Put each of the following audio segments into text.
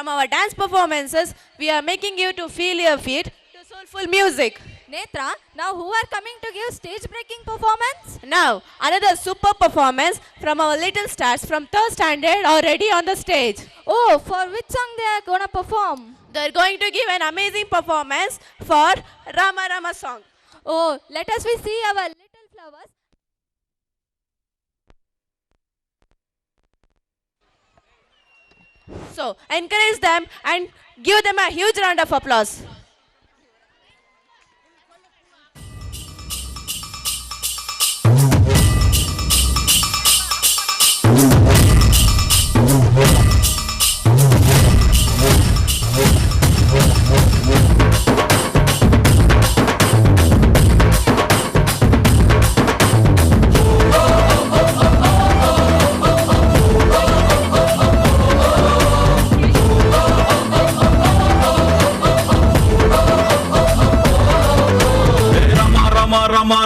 From our dance performances, we are making you to feel your feet to soulful music. Netra, now who are coming to give stage-breaking performance? Now, another super performance from our little stars from 3rd standard already on the stage. Oh, for which song they are gonna perform? They are going to give an amazing performance for Rama Rama song. Oh, let us see our little flowers. So, encourage them and give them a huge round of applause.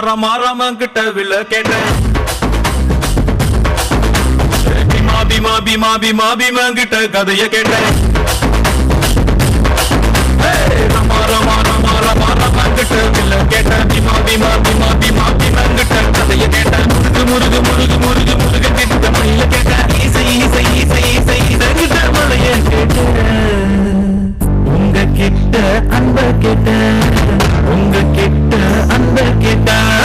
Rama rama கிட்ட வில கேட்டேன் பீமா கிட்ட கதைய கேட்டேன் ரமா கிட்ட வில கேட்டேன் பீமா கிட்ட கதைய கேட்டேன் முருகு கிட்ட மயில கேட்டேன் இசை கிட்ட மலைய கேட்டேன் உங்க கிட்ட அன்ப கேட்டேன் உங்க கிட்ட அன்ப கேட்டேன்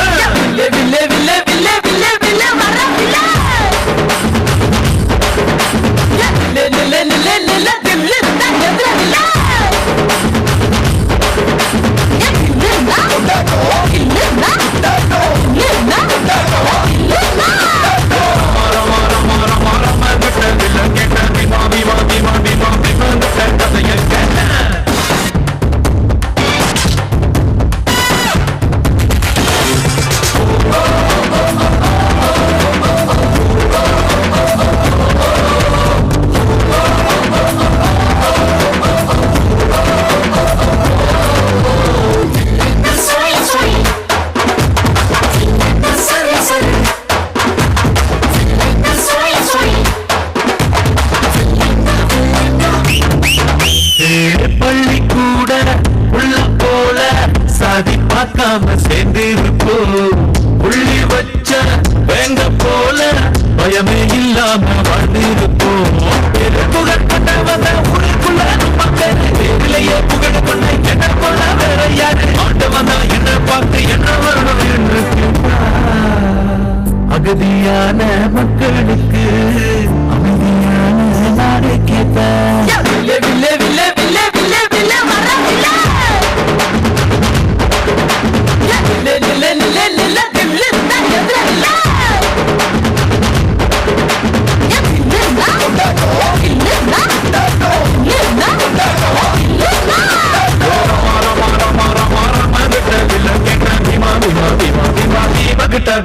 அகதியான மக்களுக்கு அமைதியான நாடே கேட்பேன்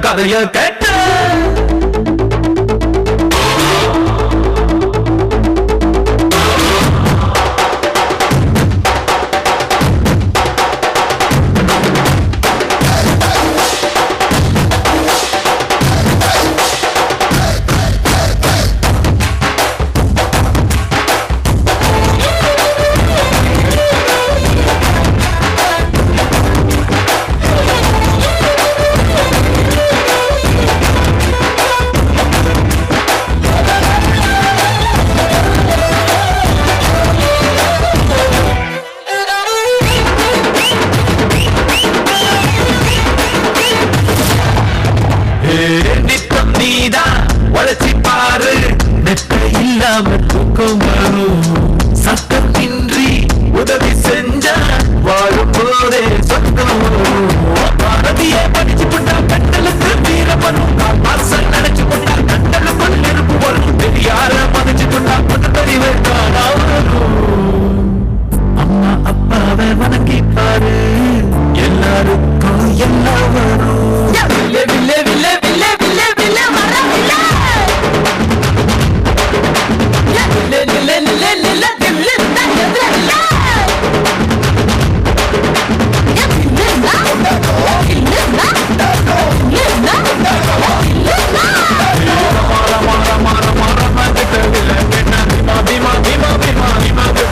கதைய கேட்ட சத்தமின்றி உதவி செஞ்ச வாழும் போதே சொந்தம் பாரதிய படிச்சு போட்டா கண்டலுக்கு வீரப்பனும் வாசல் நினைச்சு போட்டா கண்டலு பல்லிருப்பு வரும் பெரியார மதிச்சு போட்டா பகுத்தறிவு அம்மா அப்பாவை வணங்கிப்பாரு எல்லாருக்கும் எல்லாம் வரும் Bima